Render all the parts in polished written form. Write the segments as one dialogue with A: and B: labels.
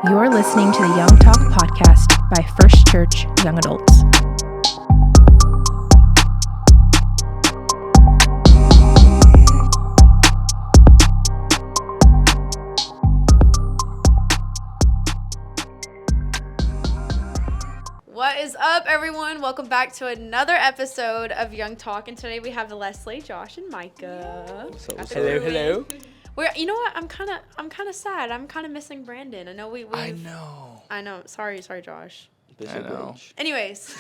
A: You're listening to the Young Talk podcast by First Church Young Adults.
B: What is up, everyone? Welcome back to another episode of Young Talk, and today we have Leslie, Josh, and Micah.
C: Hello.
B: You know what? I'm kind of sad. I'm kind of missing Brandon. I know we.
C: I know.
B: Sorry, Josh.
C: I know.
B: Anyways,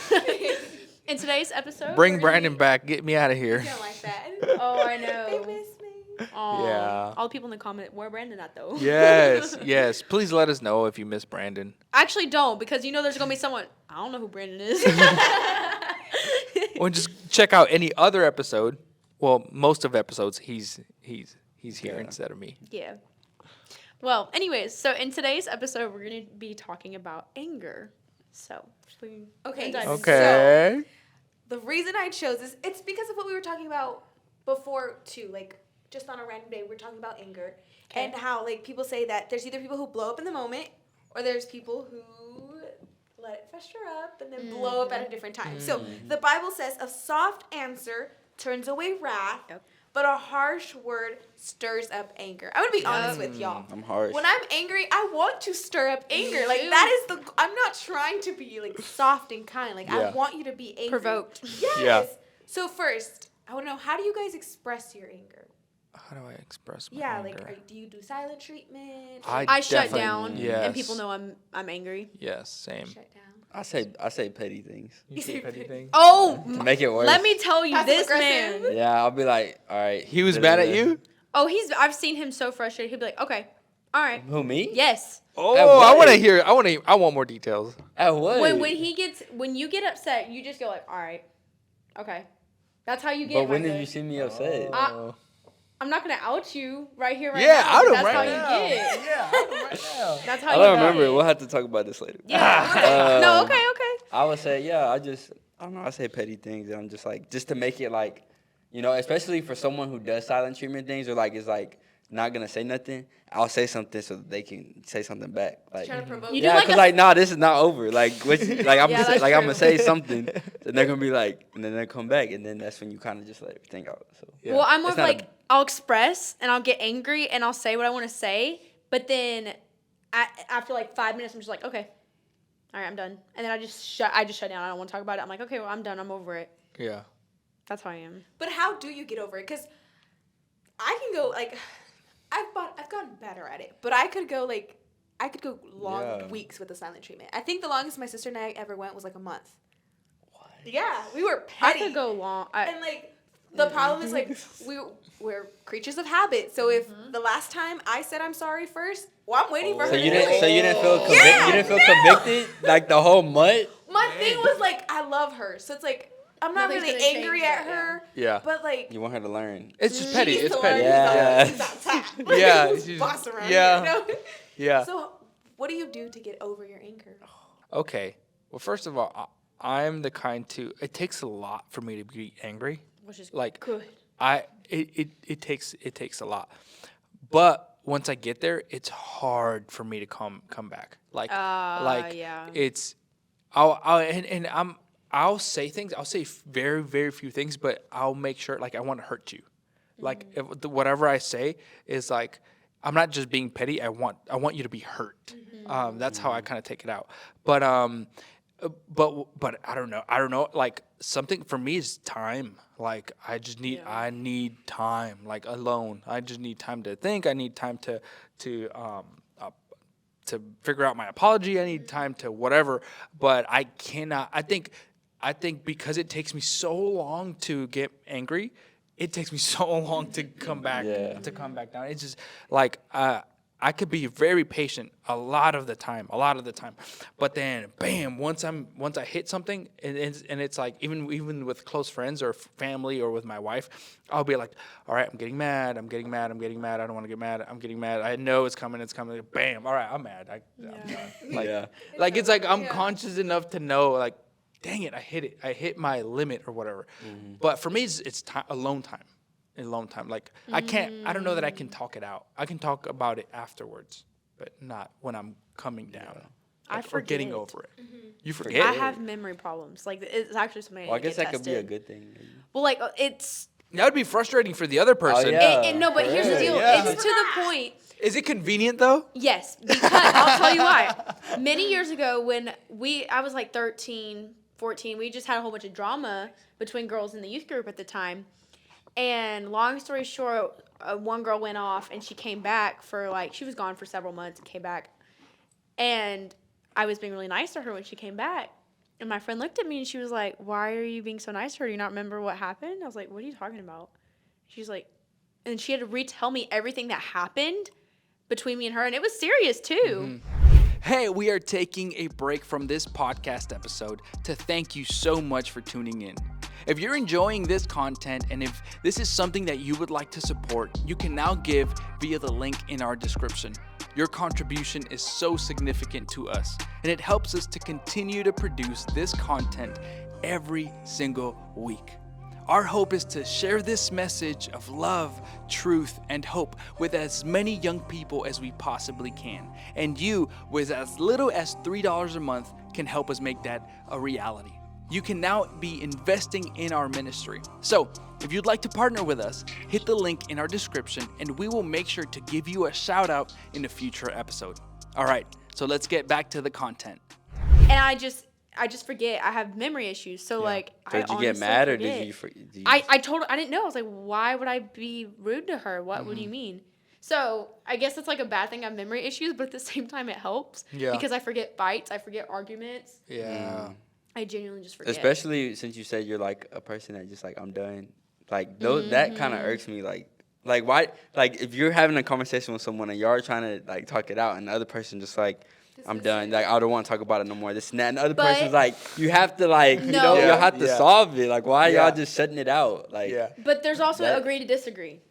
B: in today's episode,
C: Bring Brandon back. Get me out of here.
D: You don't like that.
B: Oh, I know.
D: They miss me.
B: Aw.
C: Yeah.
B: All the people in the comment, where Brandon at though?
C: Yes. Please let us know if you miss Brandon.
B: Actually, don't, because there's gonna be someone. I don't know who Brandon is.
C: Or just check out any other episode. Well, most of episodes, he's here instead of me.
B: Yeah. Well, anyways, so in today's episode, we're going to be talking about anger. So,
D: Okay.
C: Okay.
D: So, the reason I chose this, it's because of what we were talking about before, too. Like, just on a random day, we're talking about anger.
B: Okay.
D: And how, like, people say that there's either people who blow up in the moment, or there's people who let it fester up and then blow up at a different time. So, the Bible says a soft answer turns away wrath.
B: Yep.
D: But a harsh word stirs up anger. I'm going to be honest with y'all.
E: I'm harsh.
D: When I'm angry, I want to stir up anger. Like,
B: too.
D: that is I'm not trying to be, like, soft and kind. Like, I
C: Yeah.
D: want you to be angry.
B: Provoked.
D: Yes.
C: Yeah.
D: So, first, I want to know, how do you guys express your anger?
C: How do I express my
D: Yeah,
C: anger?
D: like, do you do silent treatment?
B: I shut
C: definitely-
B: down,
C: yes.
B: and people know I'm angry.
C: Yes, same.
D: Shut down.
E: I say petty things
C: You say petty things?
B: Oh,
E: to make it worse.
B: let me tell you,
D: Passive
B: this man.
D: aggressive?
E: Yeah, I'll be like, all right.
C: He was mad at you?
B: Oh, I've seen him so frustrated. He'll be like, okay, all right,
E: Who, me?
B: yes.
C: Oh,
E: At
C: I
E: what?
C: want to hear. I want more details.
E: At what?
B: When you get upset, you just go like, all right, okay. That's how you get.
E: But when
B: Micah.
E: did you see me upset?
B: I'm not gonna out you right here, right
C: Yeah,
B: now.
C: out him
B: That's
C: right
B: how
C: now.
B: you get.
C: Yeah, out him right now.
B: That's how
E: I
B: you
E: don't
B: get.
E: remember. We'll have to talk about this later.
B: Yeah. No. Okay.
E: I would say, I don't know, I say petty things, and I'm just like, just to make it like, especially for someone who does silent treatment things, or like is like not gonna say nothing, I'll say something so that they can say something back. Like,
D: Trying to provoke.
B: You do
E: yeah,
B: like
E: because this is not over. Like, I'm
B: Yeah,
E: I'm
B: that's
E: gonna
B: true.
E: say something, and they're gonna be like, and then they come back, and then that's when you kind of just let everything out. So
C: Yeah.
B: Well, I'm more
E: It's
B: of
E: not
B: like I'll express and I'll get angry and I'll say what I want to say, but then after like 5 minutes, I'm just like, okay, all right, I'm done, and then I just shut down. I don't want to talk about it. I'm like, okay, well, I'm done. I'm over it.
C: Yeah.
B: That's how I am.
D: But how do you get over it? Because I can go, like, I've gotten better at it, but I could go long
E: Yeah.
D: weeks with the silent treatment. I think the longest my sister and I ever went was like a month. What? Yeah, we were petty.
B: I could go long.
D: And like, the problem is like we're creatures of habit. So if the last time I said I'm sorry first, well, I'm waiting for her.
E: So
D: to
E: you
D: do it.
E: didn't feel
D: Yeah,
E: you didn't feel convicted like the whole month.
D: My thing was like, I love her, so it's like I'm not
B: Nothing's
D: really
B: gonna
D: angry
B: change
D: at
B: that,
D: her.
C: Yeah.
D: But like,
E: You want her to learn.
C: It's just
D: she
C: petty.
D: needs
C: It's
D: to
C: petty.
D: learn
E: Yeah.
D: He's not top.
C: Yeah,
D: He's
C: she's-
D: boss around
C: yeah.
D: here, you know?
C: Yeah.
D: So, what do you do to get over your anger?
C: Okay. Well, first of all, I'm the kind to. It takes a lot for me to be angry.
B: Which is
C: Like
B: good.
C: it takes a lot. But once I get there, it's hard for me to come back. Like
B: yeah.
C: it's I'll say things. I'll say very very few things, but I'll make sure like I want to hurt you. Like if whatever I say is like I'm not just being petty. I want you to be hurt. That's how I kind of take it out. But I don't know. Like something for me is time. Like I need time. Like alone. I just need time to think. I need time to figure out my apology. I need time to whatever. But I cannot. I think because it takes me so long to get angry, it takes me so long to come back down. It's just like I could be very patient a lot of the time, but then bam, once I hit something and it's like even with close friends or family or with my wife, I'll be like, all right, I'm getting mad, I don't want to get mad, I'm getting mad, I know it's coming, bam, all right, I'm mad, I'm done. Like it's like I'm conscious enough to know like, dang it, I hit my limit or whatever. But for me, it's alone time. Like I don't know that I can talk it out. I can talk about it afterwards, it, not when I'm coming down.
B: I
C: Or getting
B: forget.
C: over it. You forget.
B: I have memory problems. Like, it's actually something
E: Well, I
B: I
E: guess
B: get
E: that could be a
B: tested.
E: good thing.
B: Well, like, it's...
C: That would be frustrating for the other person.
E: yeah.
B: No, but here's the
E: Right,
B: deal.
E: yeah.
B: It's to the point...
C: Is it convenient though?
B: Yes, because I'll tell you why. Many years ago when I was like 13, 14, we just had a whole bunch of drama between girls in the youth group at the time. And long story short, one girl went off and she came back she was gone for several months and came back. And I was being really nice to her when she came back. And my friend looked at me and she was like, "Why are you being so nice to her? Do you not remember what happened?" I was like, "What are you talking about?" She's like, and she had to retell me everything that happened between me and her. And it was serious too.
C: Hey, we are taking a break from this podcast episode to thank you so much for tuning in. If you're enjoying this content and if this is something that you would like to support, you can now give via the link in our description. Your contribution is so significant to us, and it helps us to continue to produce this content every single week. Our hope is to share this message of love, truth, and hope with as many young people as we possibly can. And you, with as little as $3 a month, can help us make that a reality. You can now be investing in our ministry. So, if you'd like to partner with us, hit the link in our description and we will make sure to give you a shout out in a future episode. All right, so let's get back to the content.
B: And I just forget. I have memory issues. So like,
E: So did you get mad or did you?
B: I didn't know. I was like, why would I be rude to her? What do you mean? So I guess it's like a bad thing I have memory issues, but at the same time it helps.
C: Yeah.
B: Because I forget fights. I forget arguments.
C: Yeah.
B: I genuinely just forget.
E: Especially since you said you're like a person that just like I'm done. Like those that kind of irks me. Like why? Like if you're having a conversation with someone and you're trying to like talk it out, and the other person just like. I'm done. Like I don't want to talk about it no more. This and that. And the other person's like, you have to like, you know, you have to solve it. Like, why are y'all just shutting it out? Like,
B: But there's also agree to disagree.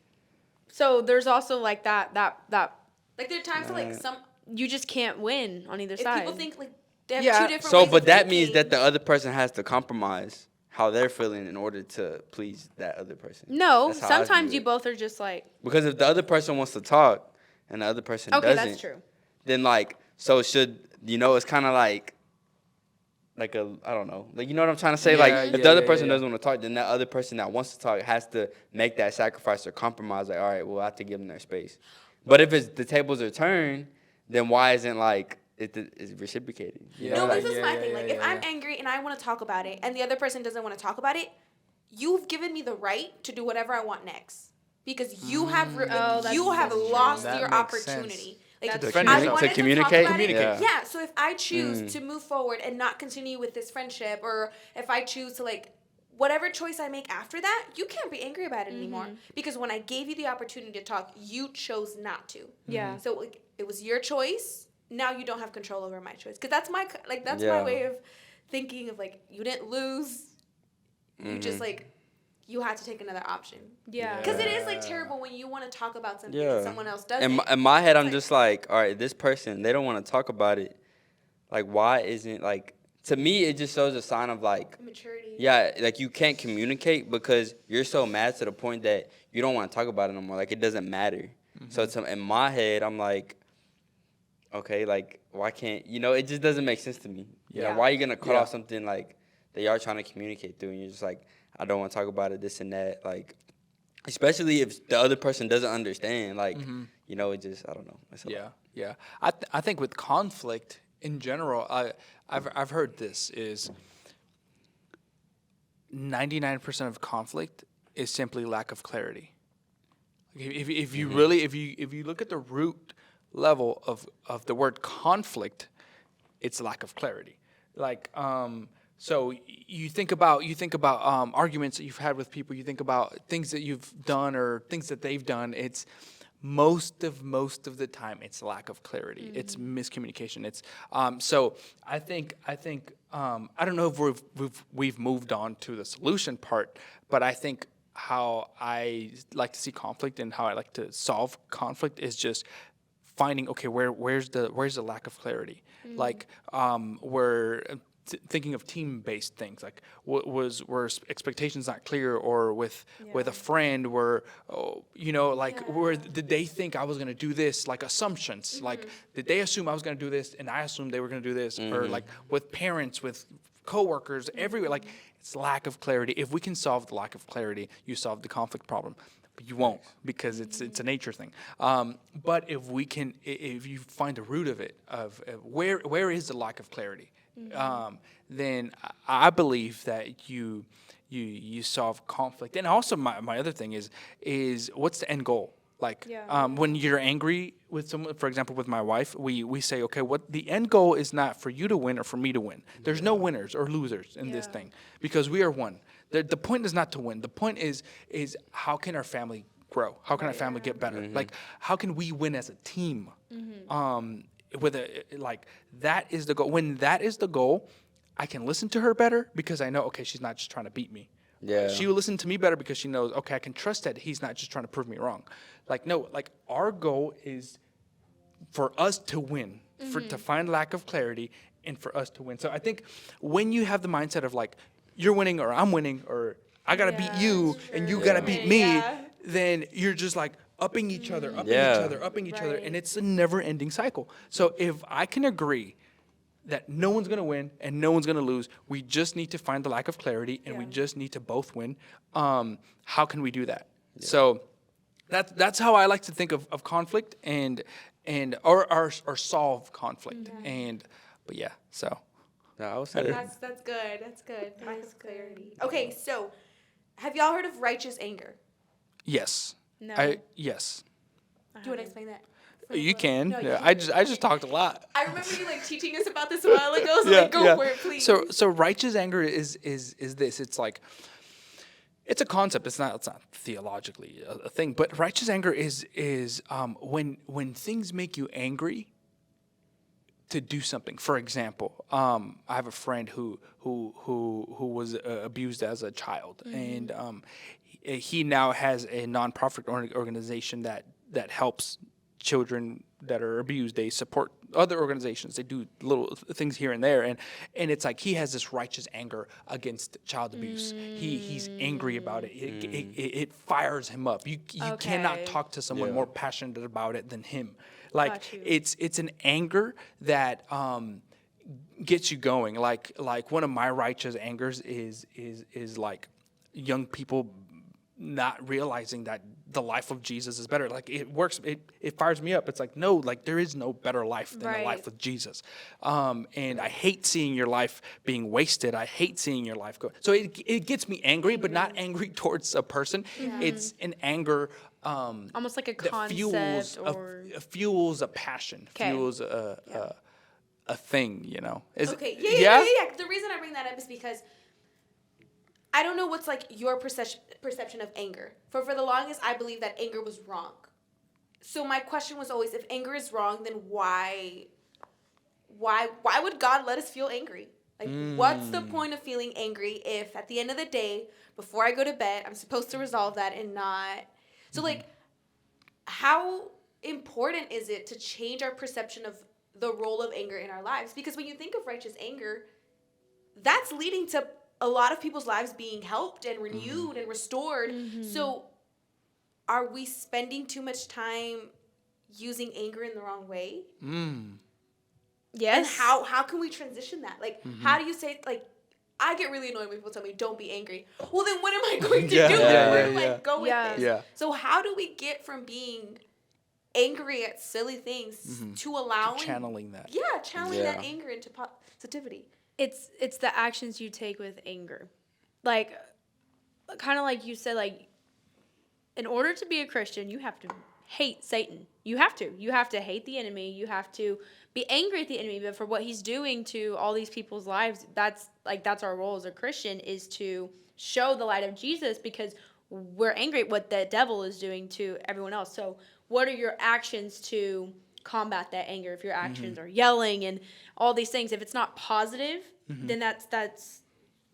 B: So there's also like that.
D: Like there are times where like
B: You just can't win on either
D: if
B: side.
D: people think like they have two different
E: So,
D: ways
E: but
D: of
E: that means
D: thinking.
E: that the other person has to compromise how they're feeling in order to please that other person.
B: No,
E: That's how I
B: sometimes
E: view
B: you
E: it.
B: both are just like.
E: Because if the other person wants to talk and the other person
B: Okay,
E: doesn't,
B: that's true.
E: then like, so should it's kind of like I don't know, like you know what I'm trying to say. If the other person doesn't want to talk, then that other person that wants to talk has to make that sacrifice or compromise. Like, all right, well, I have to give them their space. But if it's the tables are turned, then why isn't like it's reciprocated? You know,
D: No,
E: like,
D: this is my thing. Like, if I'm angry and I want to talk about it, and the other person doesn't want to talk about it, you've given me the right to do whatever I want next because you have lost
C: That
D: your
C: makes
D: opportunity.
C: sense.
D: Like,
C: To defend
D: I
C: yourself.
D: wanted
E: To communicate?
D: talk about it.
E: Yeah.
D: Yeah. So if I choose to move forward and not continue with this friendship, or if I choose to like whatever choice I make after that, you can't be angry about it anymore because when I gave you the opportunity to talk, you chose not to.
B: Yeah.
D: So like, it was your choice. Now you don't have control over my choice because that's my my way of thinking of like you didn't lose. You just like you had to take another option.
B: Yeah.
D: Because it is like terrible when you want to talk about something and someone else doesn't.
E: In my head, I'm just like, all right, this person, they don't want to talk about it. Like, why isn't like, to me, it just shows a sign of like,
D: maturity.
E: yeah, like you can't communicate because you're so mad to the point that you don't want to talk about it no more. Like, it doesn't matter. So in my head, I'm like, okay, like, why can't, it just doesn't make sense to me. You know, why are you going to cut off something like that y'all trying to communicate through and you're just like, I don't want to talk about it, this and that. Like, especially if the other person doesn't understand. Like, it just, I don't know. It's
C: Yeah. I think with conflict in general, I've heard this is 99% of conflict is simply lack of clarity. If you really if you look at the root level of the word conflict, it's lack of clarity. Like so you think about arguments that you've had with people. You think about things that you've done or things that they've done. It's most of the time it's lack of clarity. It's miscommunication. It's so I think I don't know if we've moved on to the solution part, but I think how I like to see conflict and how I like to solve conflict is just finding where's the lack of clarity. Like where thinking of team-based things, like were expectations not clear, or with a friend, where where did they think I was gonna do this? Like assumptions, like did they assume I was gonna do this, and I assumed they were gonna do this, or like with parents, with coworkers, everywhere. Like it's lack of clarity. If we can solve the lack of clarity, you solve the conflict problem. But you won't, because it's a nature thing. But if you find the root of it, of where is the lack of clarity, then I believe that you solve conflict. And also my other thing is what's the end goal? Like when you're angry with someone, for example, with my wife, we say, okay, what the end goal is not for you to win or for me to win. There's no winners or losers in this thing, because we are one. The point is not to win. The point is how can our family grow? How can our family get better? Like how can we win as a team? That is the goal. When that is the goal, I can listen to her better, because I know, okay, she's not just trying to beat me.
E: Yeah.
C: She will listen to me better because she knows, okay, I can trust that he's not just trying to prove me wrong. Like, no, like our goal is for us to win, to find lack of clarity, and for us to win. So I think when you have the mindset of like, you're winning or I'm winning, or I got to beat you and you got to beat me, then you're just like upping each other, upping each other. And it's a never ending cycle. So if I can agree that no one's going to win and no one's going to lose, we just need to find the lack of clarity, and we just need to both win. How can we do that? Yeah. So that's how I like to think of conflict or solve conflict. But yeah, so.
E: No, I would say
D: that's good. That's good. Lack of clarity. Okay, so have y'all heard of righteous anger?
C: Yes.
B: No.
C: Yes.
D: Do you want to explain that?
C: You can.
D: No,
C: Yeah. I just talked a lot.
D: I remember you like teaching us about this a while ago, so go for it, please.
C: So righteous anger is this. It's like, it's a concept. It's not theologically a thing, but righteous anger is when things make you angry to do something. For example, I have a friend who was abused as a child, and he now has a nonprofit organization that helps children that are abused. They support other organizations. They do little things here and there, and it's like he has this righteous anger against child abuse. He's angry about it. It fires him up. You cannot talk to someone more passionate about it than him. Like it's an anger that gets you going. Like one of my righteous angers is like young people not realizing that the life of Jesus is better. Like it works, it fires me up. It's like, no, like there is no better life than the life with Jesus. And I hate seeing your life being wasted. I hate seeing your life go. So it gets me angry, but not angry towards a person. It's an anger
B: almost like a
C: that
B: concept
C: fuels a passion, fuels a thing, you know.
D: Okay, yeah. The reason I bring that up is because I don't know what's like your perception of anger. For the longest, I believed that anger was wrong. So my question was always, if anger is wrong, then why would God let us feel angry? Like, what's the point of feeling angry if at the end of the day, before I go to bed, I'm supposed to resolve that and not? So like, how important is it to change our perception of the role of anger in our lives? Because when you think of righteous anger, that's leading to a lot of people's lives being helped and renewed and restored. So are we spending too much time using anger in the wrong way?
B: Yes.
D: And how can we transition that? Like, how do you say, like, I get really annoyed when people tell me, don't be angry. Well, then what am I going to do? Where do I go with this? Yeah. So how do we get from being angry at silly things to allowing...
C: channeling that.
D: Yeah, channeling that anger into positivity.
B: It's the actions you take with anger. Like, kind of like you said, like, in order to be a Christian, you have to hate Satan. You have to hate the enemy. You have to be angry at the enemy, but for what he's doing to all these people's lives, that's our role as a Christian, is to show the light of Jesus, because we're angry at what the devil is doing to everyone else. So what are your actions to combat that anger? If your actions are yelling and all these things, if it's not positive, then that's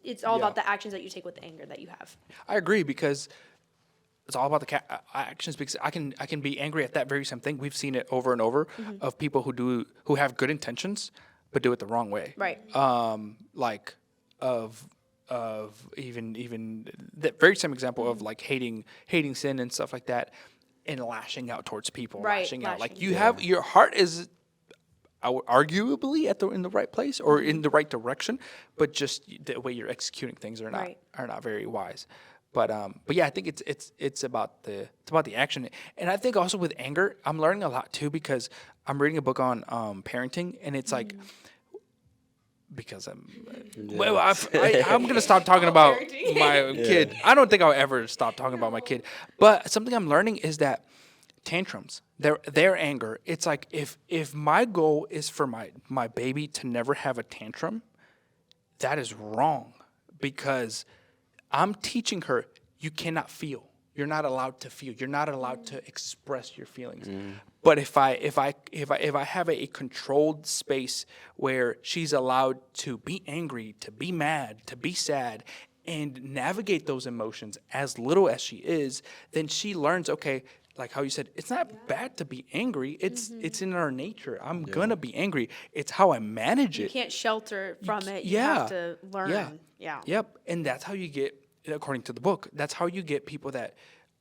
B: it's all about the actions that you take with the anger that you have.
C: I agree, because it's all about the actions, because I can be angry at that very same thing. We've seen it over and over of people who have good intentions, but do it the wrong way.
B: Right.
C: Like of even the very same example of like hating sin and stuff like that, and lashing out towards people,
B: Right,
C: lashing out. Like
B: lashing.
C: you have your heart is arguably in the right place or in the right direction, but just the way you're executing things are not very wise. But yeah, I think it's about the action, and I think also with anger, I'm learning a lot too because I'm reading a book on parenting, and it's like because I'm gonna stop talking about my kid. I don't think I'll ever stop talking about my kid, but something I'm learning is that tantrums, their anger, it's like if my goal is for my baby to never have a tantrum, that is wrong, because I'm teaching her you cannot feel. You're not allowed to feel. You're not allowed to express your feelings. But if I have a controlled space where she's allowed to be angry, to be mad, to be sad, and navigate those emotions as little as she is, then she learns, okay, like how you said, it's not bad to be angry. It's in our nature. I'm gonna be angry. It's how I manage it.
B: You can't shelter from it. You have to learn. Yeah.
C: Yep. And that's how you get, according to the book, that's how you get people that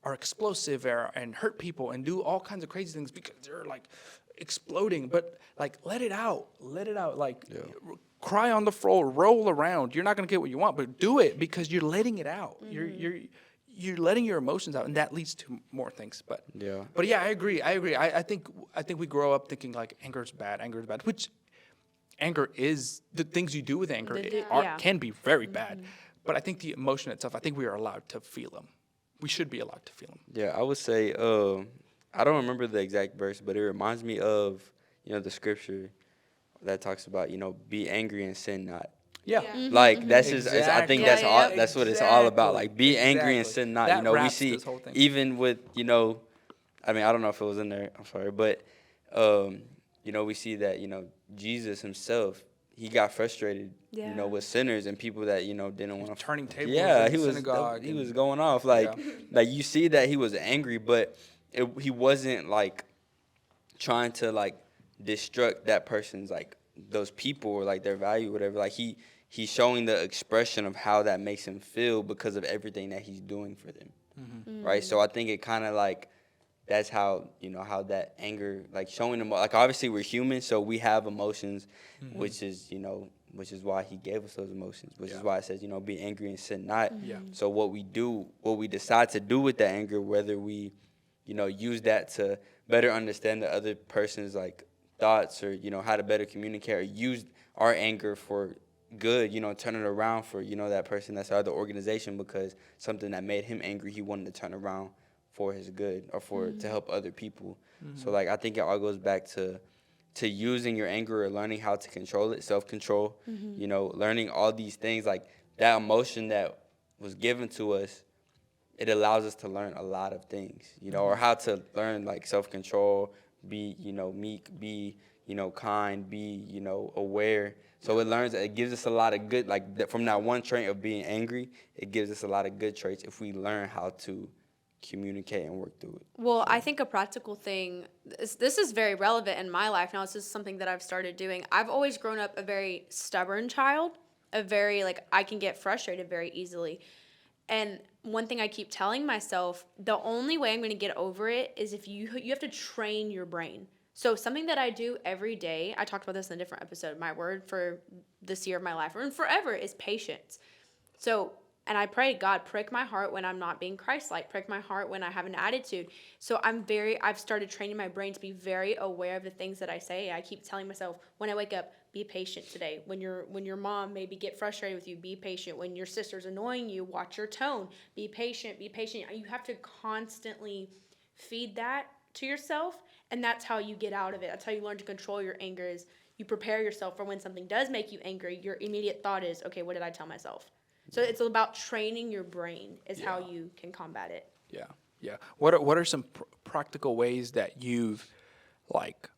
C: are explosive and hurt people and do all kinds of crazy things because they're like exploding. But like, let it out. Like, cry on the floor, roll around. You're not gonna get what you want, but do it because you're letting it out. You're letting your emotions out, and that leads to more things. But yeah, I agree. I think we grow up thinking like anger is bad, which anger is the things you do with anger can be very bad. But I think the emotion itself, I think we are allowed to feel them. We should be allowed to feel them.
E: Yeah, I would say I don't remember the exact verse, but it reminds me of the scripture that talks about be angry and sin not.
C: Yeah.
E: Like that's just I think that's all that's what it's all about. Like be angry and
C: Exactly.
E: sin not.
C: That
E: We
C: wraps
E: see
C: this whole thing.
E: even with I mean I don't know if it was in there. I'm sorry, but we see that Jesus himself, he got frustrated with sinners and people that didn't want to
C: turning tables.
E: Yeah,
C: in
E: he
C: the
E: was
C: synagogue.
E: he was going off like you see that he was angry, but he wasn't like trying to like destruct that person's like those people or like their value or whatever. Like he's showing the expression of how that makes him feel because of everything that he's doing for them. Right? So I think it kind of like that's how how that anger, like showing them, like obviously we're human, so we have emotions, which is why he gave us those emotions, which is why it says be angry and sin not. So what we decide to do with that anger, whether we use that to better understand the other person's like thoughts or how to better communicate, or use our anger for good, turn it around for that person that's our other organization, because something that made him angry he wanted to turn around for his good or for to help other people. So like I think it all goes back to using your anger or learning how to control it, self-control, learning all these things, like that emotion that was given to us, it allows us to learn a lot of things, or how to learn like self-control, be meek, be kind, be aware. So it gives us a lot of good, like from that one trait of being angry, it gives us a lot of good traits if we learn how to communicate and work through it.
B: Well, I think a practical thing, this is very relevant in my life now. This is something that I've started doing. I've always grown up a very stubborn child, I can get frustrated very easily. And one thing I keep telling myself, the only way I'm going to get over it is if you have to train your brain. So something that I do every day, I talked about this in a different episode, my word for this year of my life, and forever, is patience. So, and I pray, God, prick my heart when I'm not being Christ-like, prick my heart when I have an attitude. So I've started training my brain to be very aware of the things that I say. I keep telling myself, when I wake up, be patient today. When your mom maybe get frustrated with you, be patient. When your sister's annoying you, watch your tone. Be patient, be patient. You have to constantly feed that to yourself, and that's how you get out of it. That's how you learn to control your anger, is you prepare yourself for when something does make you angry. Your immediate thought is, okay, what did I tell myself? So it's about training your brain is how you can combat it.
C: Yeah. What are some practical ways that you've like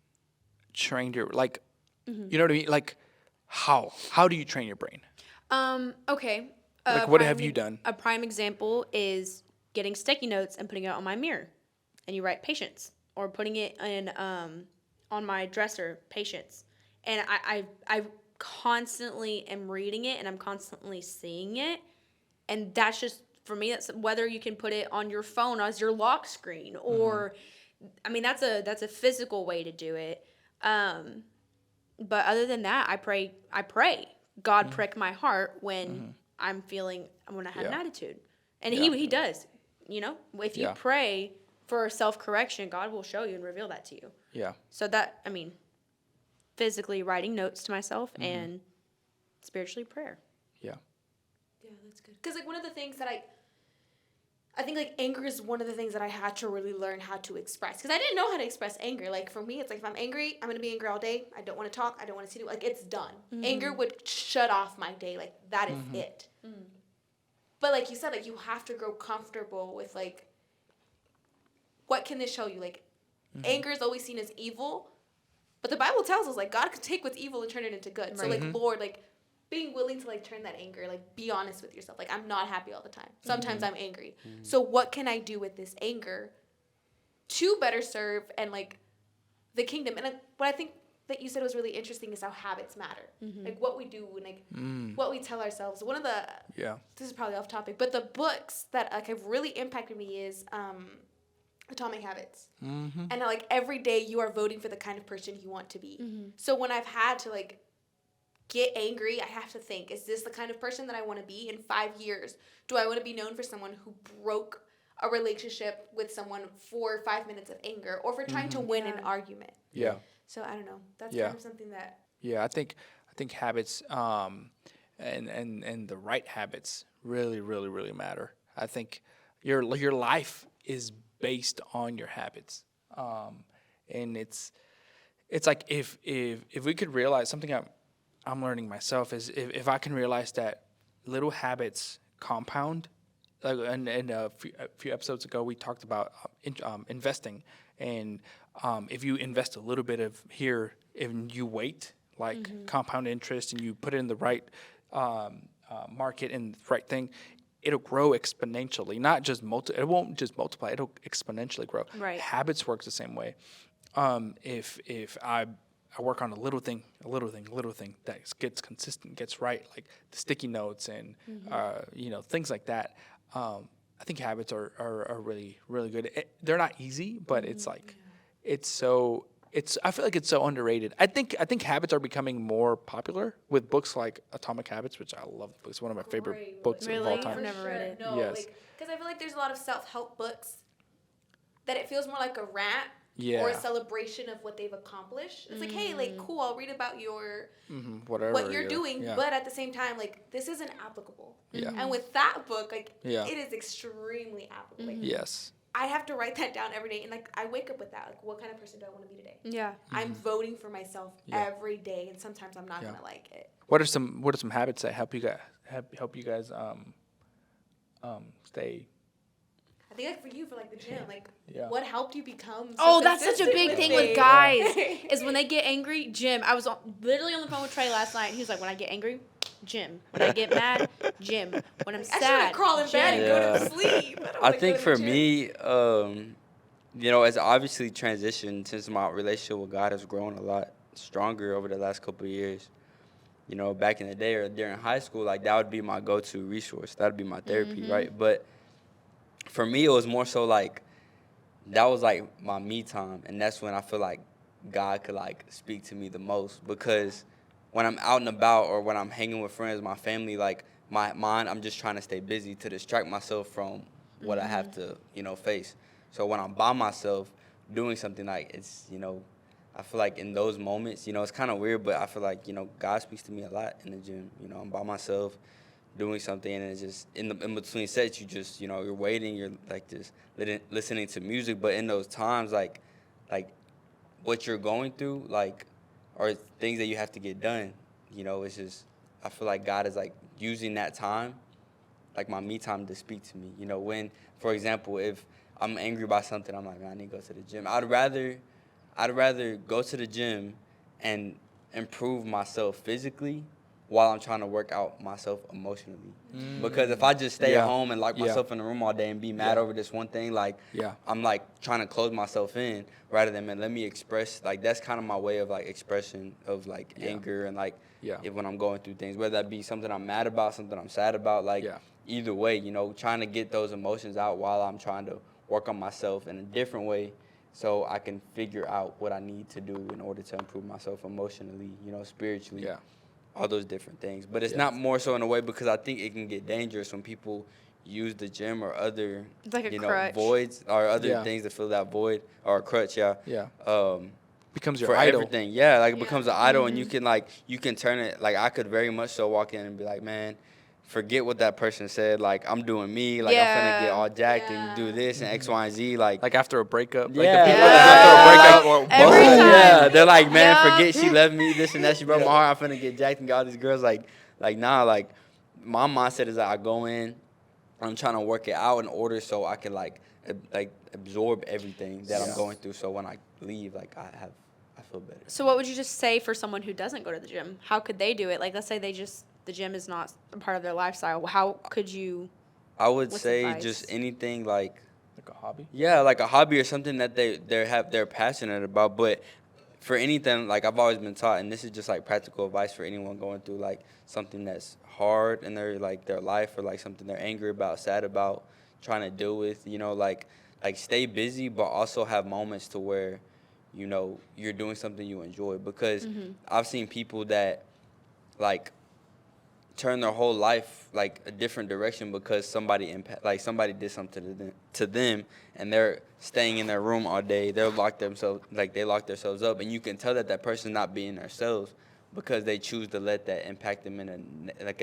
C: trained your you know what I mean? Like how do you train your brain?
B: Okay.
C: Like what have you done?
B: A prime example is getting sticky notes and putting it on my mirror, and you write patience, or putting it in on my dresser, patience. and I constantly am reading it and I'm constantly seeing it, and that's just for me. That's whether you can put it on your phone as your lock screen, or I mean that's a physical way to do it. But other than that, I pray. God prick my heart when I'm feeling when I have an attitude, and he does. You know, if you pray for self correction, God will show you and reveal that to you.
C: Yeah.
B: So that, I mean, physically writing notes to myself and spiritually prayer.
C: Yeah.
D: Yeah, that's good. Because like one of the things that I think like anger is one of the things that I had to really learn how to express. Because I didn't know how to express anger. Like for me, it's like if I'm angry, I'm gonna be angry all day. I don't want to talk. I don't want to see it. Like it's done. Anger would shut off my day. Like that is it. But like you said, like you have to grow comfortable with like, what can this show you? Like anger is always seen as evil, but the Bible tells us like God can take what's evil and turn it into good. So like Lord, like being willing to like turn that anger, like be honest with yourself. Like I'm not happy all the time. Sometimes I'm angry. So what can I do with this anger to better serve and like the kingdom? And what I think that you said was really interesting is how habits matter. Like what we do and like what we tell ourselves. One of the this is probably off topic, but the books that like have really impacted me is Atomic Habits. And like every day you are voting for the kind of person you want to be. So when I've had to like get angry, I have to think, is this the kind of person that I want to be in 5 years? Do I want to be known for someone who broke a relationship with someone for 5 minutes of anger, or for trying to win an argument?
C: Yeah.
D: So I don't know. That's kind of something that.
C: Yeah, I think habits and the right habits really matter. I think your life is based on your habits, and it's like if we could realize something I'm learning myself is if I can realize that little habits compound. Like and a few episodes ago, we talked about investing, and if you invest a little bit of here and you wait, like compound interest, and you put it in the right market and the right thing, it'll grow exponentially. Not just it won't just multiply; it'll exponentially grow.
B: Right.
C: Habits works the same way. If I work on a little thing that gets consistent, gets right, like the sticky notes and things like that. I think habits are really good. They're not easy, but it's like I feel like it's so underrated. I think habits are becoming more popular with books like Atomic Habits, which I love. It's one of my favorite books of all
B: Really?
C: time.
B: I've never read it.
D: No,
C: Yes.
D: because I feel like there's a lot of self-help books that it feels more like a rant
C: Yeah.
D: or a celebration of what they've accomplished. It's like, hey, like, cool, I'll read about your
C: Whatever
D: what you're doing,
C: yeah.
D: but at the same time, like, this isn't applicable.
C: Yeah.
D: And with that book, like,
C: Yeah.
D: it is extremely applicable. Like,
C: Yes.
D: I have to write that down every day, and like, I wake up with that. Like, what kind of person do I want to be today?
B: Yeah.
D: I'm voting for myself
C: Yeah.
D: every day, and sometimes I'm not gonna like it.
C: What are some habits that help you guys stay?
D: I think like for you, for like the gym, like
C: Yeah.
D: what helped you become? So
B: Oh, that's such a
D: consistent
B: big
D: with
B: thing
D: it?
B: with guys is when they get angry, gym. I was literally on the phone with Trey last night, and he was like, when I get angry, gym. When I get mad, gym. When I'm
D: I should
B: sad,
D: have crawled in bed and go to sleep. don't
E: I
D: wanna go
E: think
D: to
E: for
D: the gym.
E: me, as obviously transitioned since my relationship with God has grown a lot stronger over the last couple of years. Back in the day or during high school, like that would be my go-to resource. That would be my therapy, right? But for me, it was more so like that was like my me time, and that's when I feel like God could like speak to me the most, because when I'm out and about or when I'm hanging with friends, my family, like my mind, I'm just trying to stay busy to distract myself from what I have to, face. So when I'm by myself doing something, like it's, I feel like in those moments, it's kind of weird, but I feel like, God speaks to me a lot in the gym. I'm by myself doing something, and it's just in between sets, you just, you're waiting, you're like just listening to music. But in those times, like what you're going through, like, or things that you have to get done, it's just, I feel like God is like using that time, like my me time, to speak to me. When, for example, if I'm angry about something, I'm like, man, I need to go to the gym. I'd rather go to the gym and improve myself physically while I'm trying to work out myself emotionally. Because if I just stay at home and lock myself in the room all day and be mad over this one thing, like I'm like trying to close myself in rather than, man, let me express. Like that's kind of my way of like expression of like anger and like if when I'm going through things, whether that be something I'm mad about, something I'm sad about, like either way, you know, trying to get those emotions out while I'm trying to work on myself in a different way so I can figure out what I need to do in order to improve myself emotionally, you know, spiritually. All those different things. But it's not more so in a way because I think it can get dangerous when people use the gym or other,
B: like
E: you know,
B: crutch.
E: voids or other things to fill that void or a crutch,
C: becomes your
E: for
C: idol.
E: everything. Yeah, like it becomes an idol and you can turn it, like I could very much so walk in and be like, man, forget what that person said. Like, I'm doing me. Like, I'm finna get all jacked and do this and X, Y, and Z. Like
C: after a breakup.
E: Yeah.
C: Like the people
E: Yeah.
C: that after a breakup or
B: Every
C: busted.
B: time.
E: they're like, man,
B: Yeah.
E: forget she left me, this and that. She broke my heart. I'm finna get jacked and get all these girls. Like nah. Like, my mindset is that I go in, I'm trying to work it out in order so I can like absorb everything that I'm going through. So when I leave, like I feel better.
B: So what would you just say for someone who doesn't go to the gym? How could they do it? Like, let's say the gym is not a part of their lifestyle. How could you?
E: I would
B: What's
E: say
B: advice?
E: just anything like
C: Like a hobby?
E: Yeah, like a hobby or something that they're passionate about. But for anything, like I've always been taught, and this is just like practical advice for anyone going through like something that's hard in their life or like something they're angry about, sad about, trying to deal with. You know, like stay busy, but also have moments to where, you know, you're doing something you enjoy. Because I've seen people that like turn their whole life like a different direction because somebody did something to them and they're staying in their room all day. They lock themselves up, and you can tell that person's not being themselves because they choose to let that impact them in a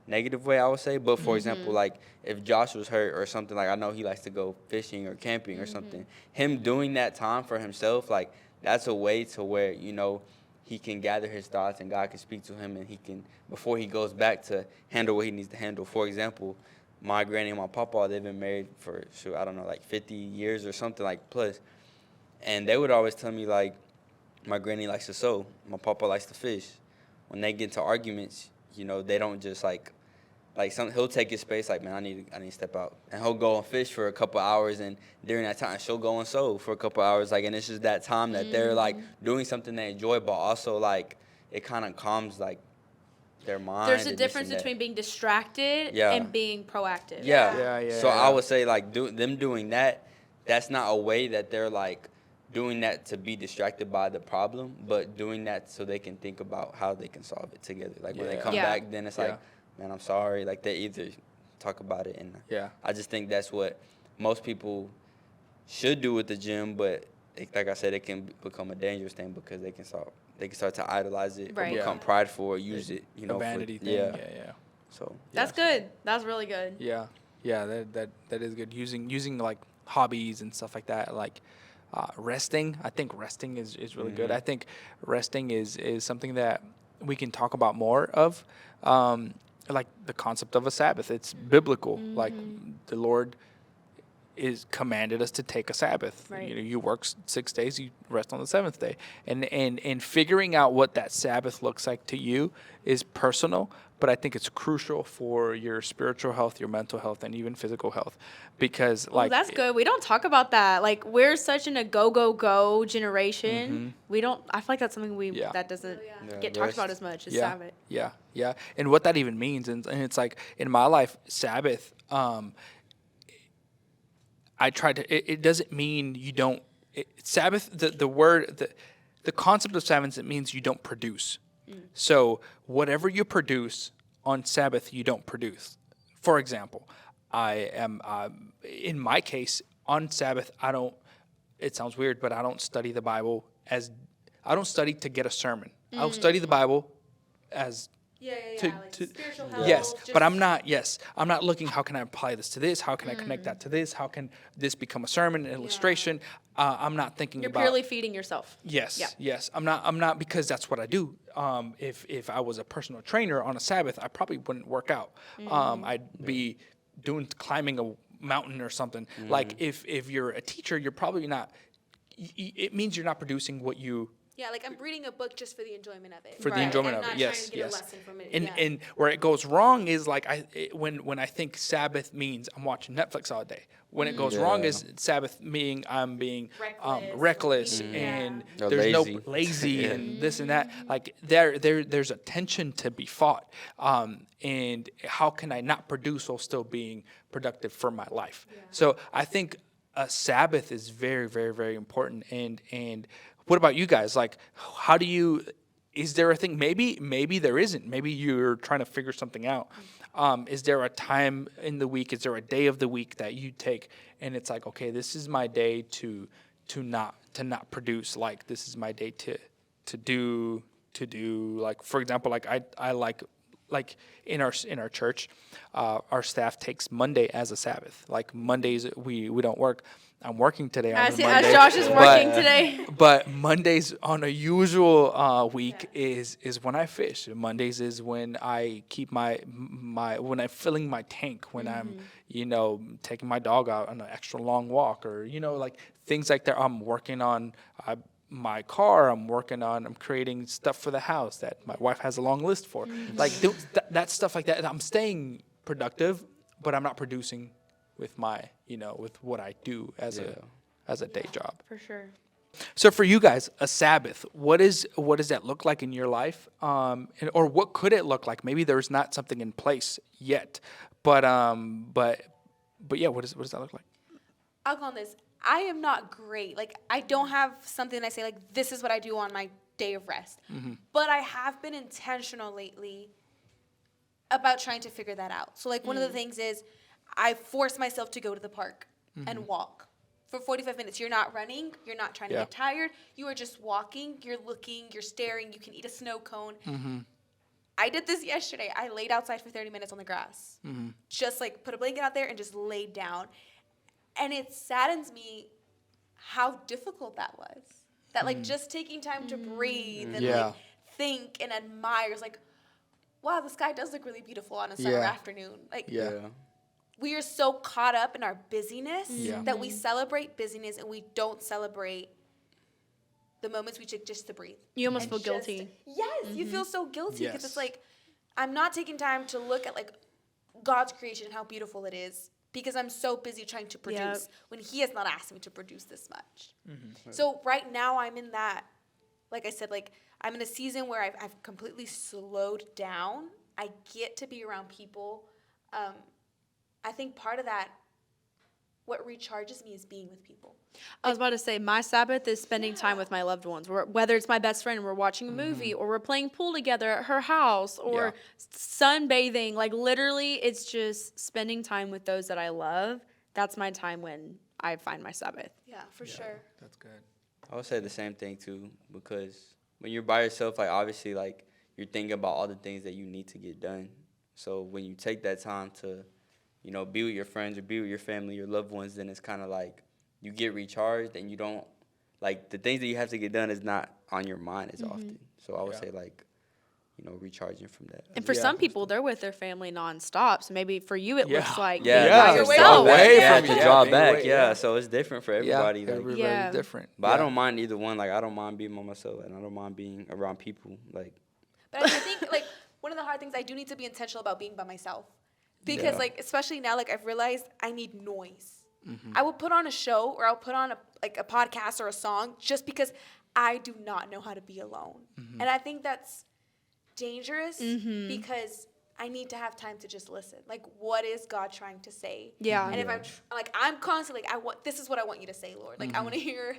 E: negative way, I would say. But for example, like if Josh was hurt or something, like I know he likes to go fishing or camping or something, him doing that time for himself, like that's a way to where, you know, he can gather his thoughts and God can speak to him and he can, before he goes back to handle what he needs to handle. For example, my granny and my papa, they've been married for, I don't know, like 50 years or something like plus. And they would always tell me like, my granny likes to sew, my papa likes to fish. When they get into arguments, you know, they don't just he'll take his space like, man, I need to step out. And he'll go and fish for a couple hours, and during that time she'll go and sew for a couple hours, like, and it's just that time that they're like doing something they enjoy, but also like it kind of calms like their mind.
B: There's a difference between being distracted and being proactive.
E: So I would say like them doing that, that's not a way that they're like doing that to be distracted by the problem, but doing that so they can think about how they can solve it together. Like when they come back, then it's like, man, I'm sorry. Like they either talk about it, and I just think that's what most people should do with the gym. But like I said, it can become a dangerous thing because they can start to idolize it, or become prideful, or use it, you know,
C: a vanity thing. Yeah.
E: So
B: That's good. That's really good.
C: Yeah, that is good. Using like hobbies and stuff like that, like resting. I think resting is really good. I think resting is something that we can talk about more of. Like the concept of a Sabbath, it's biblical. Like the Lord is commanded us to take a Sabbath.
B: Right.
C: You know, you work 6 days, you rest on the seventh day, and figuring out what that Sabbath looks like to you is personal. But I think it's crucial for your spiritual health, your mental health, and even physical health, because like
B: that's good. We don't talk about that. Like we're such in a go generation. We don't. I feel like that's something that doesn't get talked about as much as Sabbath.
C: Yeah. And what that even means, and it's like in my life, Sabbath. I tried to. It doesn't mean you don't. Sabbath. The concept of Sabbath, it means you don't produce. So whatever you produce on Sabbath, you don't produce. For example, I am in my case on Sabbath. I don't. It sounds weird, but I don't study the Bible I don't study to get a sermon. I'll study the Bible as
D: spiritual health.
C: Yes, but I'm not looking, how can I apply this to this? How can I connect that to this? How can this become a sermon, an illustration? I'm not thinking
B: You're
C: about.
B: purely feeding yourself.
C: Yes. I'm not because that's what I do. If I was a personal trainer on a Sabbath, I probably wouldn't work out. I'd be climbing a mountain or something. Like if you're a teacher, you're probably not. It means you're not producing what you
D: Yeah, like I'm reading a book just for the enjoyment of it.
C: For the
B: Right.
C: enjoyment
D: I'm
C: of
D: not
C: it, yes,
D: trying to get
C: yes.
D: a lesson from it.
C: And
D: yeah.
C: and where it goes wrong is like when I think Sabbath means I'm watching Netflix all day. When it goes wrong
E: Yeah.
C: is Sabbath meaning I'm being
D: Reckless,
C: reckless
D: like,
C: and
E: Or
C: there's
E: lazy.
C: no lazy
E: Yeah.
C: and this and that. Like there's a tension to be fought. And how can I not produce while still being productive for my life? So I think a Sabbath is very, very, very important. And what about you guys? Like, how do you? Is there a thing? Maybe there isn't. Maybe you're trying to figure something out. Is there a time in the week? Is there a day of the week that you take and it's like, okay, this is my day to not produce. Like this is my day to do like, for example, like I like in our church, our staff takes Monday as a Sabbath. Like Mondays we don't work. I'm working today on
B: As
C: Monday.
B: Josh is
C: but-
B: working today.
C: But Mondays on a usual week is when I fish. Mondays is when I keep my when I'm filling my tank, when I'm taking my dog out on an extra long walk, or like things like that. I'm working on my car. I'm creating stuff for the house that my wife has a long list for. Like that stuff like that. I'm staying productive, but I'm not producing with my with what I do as a day job.
B: For sure.
C: So for you guys, a Sabbath, what does that look like in your life? Or what could it look like? Maybe there's not something in place yet, but yeah, what does that look like?
D: I'll go on this. I am not great. Like, I don't have something that I say, like, this is what I do on my day of rest. But I have been intentional lately about trying to figure that out. So, like, one of the things is I force myself to go to the park and walk for 45 minutes. You're not running. You're not trying to get tired. You are just walking. You're looking. You're staring. You can eat a snow cone. I did this yesterday. I laid outside for 30 minutes on the grass. Just, like, put a blanket out there and just laid down. And it saddens me how difficult that was. That, like, just taking time to breathe and, like, think and admire. It's like, wow, the sky does look really beautiful on a summer afternoon. Like, we are so caught up in our busyness that we celebrate busyness and we don't celebrate the moments we take just to breathe.
B: You almost
D: And
B: feel
D: just-
B: guilty.
D: Yes, you feel so guilty because
C: Yes.
D: it's like, I'm not taking time to look at, like, God's creation and how beautiful it is because I'm so busy trying to produce when he has not asked me to produce this much. So right now I'm in that, like I said, like I'm in a season where I've completely slowed down. I get to be around people. I think part of that, what recharges me is being with people.
B: I was about to say, my Sabbath is spending time with my loved ones. Whether it's my best friend and we're watching a movie, or we're playing pool together at her house, or sunbathing. Like, literally, it's just spending time with those that I love. That's my time when I find my Sabbath.
D: Yeah, for sure.
C: That's good.
E: I would say the same thing too, because when you're by yourself, like obviously, like you're thinking about all the things that you need to get done. So when you take that time to, be with your friends or be with your family, your loved ones, then it's kind of like you get recharged and you don't, like the things that you have to get done is not on your mind as often. So I would say like, recharging from that.
B: And for some people, they're with their family nonstop. So maybe for you, it looks like
E: Yeah,
B: being
C: Yeah,
B: by
C: to
B: yourself.
C: draw away
E: yeah,
C: from
E: to
C: you.
E: draw
C: Yeah,
E: back.
C: being
E: Yeah,
C: away,
E: so it's different for everybody.
C: Yeah,
E: like,
C: everybody's different.
E: but I don't mind either one. Like I don't mind being by myself, and I don't mind being around people. Like,
D: But I think, like, one of the hard things, I do need to be intentional about being by myself. Because, like, especially now, like, I've realized I need noise. I will put on a show or I'll put on, a podcast or a song just because I do not know how to be alone. And I think that's dangerous because I need to have time to just listen. Like, what is God trying to say?
B: Yeah.
D: And if I'm constantly, like, this is what I want you to say, Lord. Like, I want to hear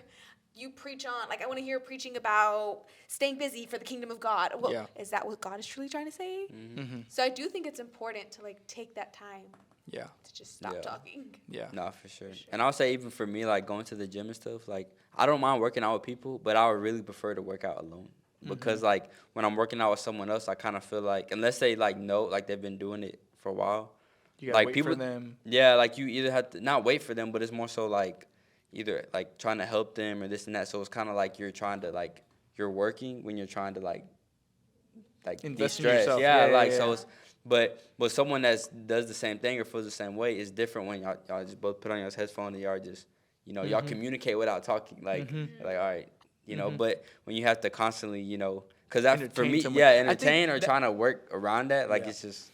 D: you preach on, like, I want to hear preaching about staying busy for the kingdom of God. Well, is that what God is truly trying to say? So I do think it's important to, like, take that time
C: Yeah.
D: to just stop talking.
C: Yeah.
E: no, for sure. And I'll say even for me, like going to the gym and stuff, like I don't mind working out with people, but I would really prefer to work out alone. Because like when I'm working out with someone else, I kind of feel like unless they like know, like they've been doing it for a while,
C: You gotta
E: like
C: wait
E: people,
C: for them.
E: yeah, like you either have to not wait for them, but it's more so like either like trying to help them or this and that. So it's kind of like you're trying to like you're working when you're trying to like
C: Invest in
E: de-stress.
C: yourself.
E: Yeah,
C: Yeah,
E: like
C: yeah,
E: so
C: yeah.
E: it's but someone that does the same thing or feels the same way is different when y'all just both put on your headphones and y'all just y'all communicate without talking. Like like all right, you know. But when you have to constantly, you know, because for
C: Entertain
E: me,
C: someone.
E: yeah,
C: I think
E: entertain or
C: that-
E: trying to work around that, like
C: Yeah.
E: it's just,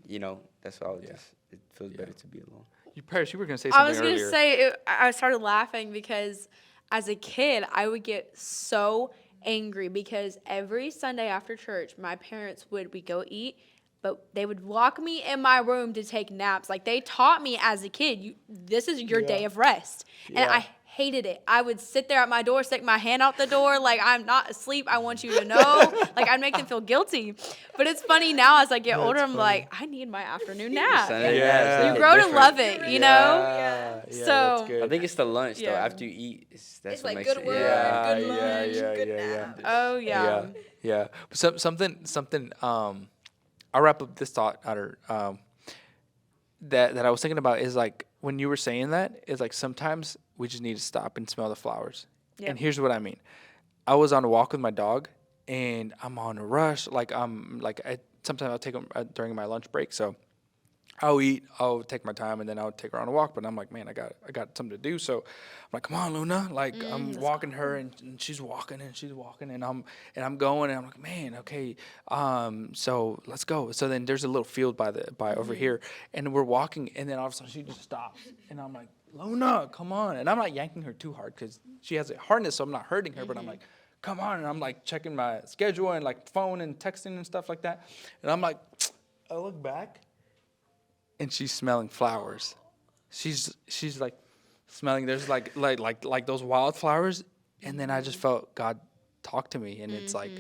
E: you know, that's why I would just, it feels better to be alone.
C: Paris, you were gonna say
B: I
C: something
B: was gonna
C: earlier.
B: say I started laughing because as a kid I would get so angry because every Sunday after church my parents we go eat, but they would lock me in my room to take naps. Like they taught me as a kid, this is your day of rest, and I hated it. I would sit there at my door, stick my hand out the door, like I'm not asleep. I want you to know. Like I'd make them feel guilty. But it's funny now as I get older, I'm like, I need my afternoon nap.
E: Sunday
C: Yeah.
E: naps, they
B: You
E: hit
B: grow to
E: different.
B: love it, you know.
C: Yeah,
B: So-
C: that's good.
E: I think it's the lunch though.
B: Yeah.
E: After you eat, that's
D: It's
E: what
D: like
E: makes
D: good
E: it.
D: word,
E: Yeah.
D: good lunch, good nap.
B: Oh yeah.
C: Yeah. But something. I'll wrap up this thought, Otter. That I was thinking about is like when you were saying that is like sometimes we just need to stop and smell the flowers.
B: Yep.
C: And here's what I mean. I was on a walk with my dog, and I'm on a rush. Sometimes I'll take them during my lunch break. So I'll eat, I'll take my time, and then I'll take her on a walk. But I'm like, man, I got something to do. So I'm like, come on, Luna. Like I'm walking her, and she's walking, and I'm going, and I'm like, man, okay. So let's go. So then there's a little field by over here, and we're walking, and then all of a sudden she just stops, and I'm like, Luna, come on. And I'm not yanking her too hard because she has a harness, so I'm not hurting her. But I'm like, come on, and I'm like checking my schedule and like phone and texting and stuff like that, and I'm like, I look back. And she's smelling flowers. She's like smelling. There's like those wildflowers. And then I just felt God talk to me, and it's like,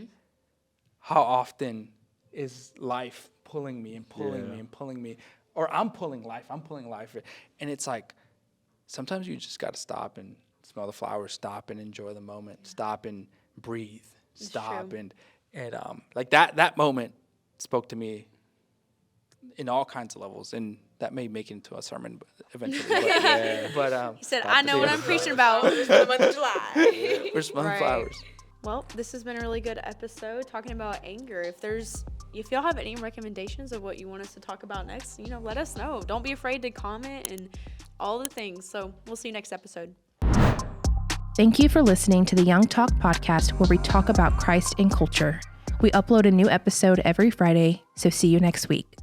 C: how often is life pulling me and pulling me and pulling me, or I'm pulling life, and it's like sometimes you just got to stop and smell the flowers, stop and enjoy the moment, stop and breathe, stop
B: true.
C: and like that moment spoke to me in all kinds of levels, and that may make it into a sermon eventually. But
B: He said, I know what I'm preaching about.
D: For the month of July.
C: we're smelling
B: Right.
C: flowers.
B: Well, this has been a really good episode talking about anger. If y'all have any recommendations of what you want us to talk about next, let us know. Don't be afraid to comment and all the things. So we'll see you next episode.
A: Thank you for listening to the Young Talk podcast, where we talk about Christ and culture. We upload a new episode every Friday, so see you next week.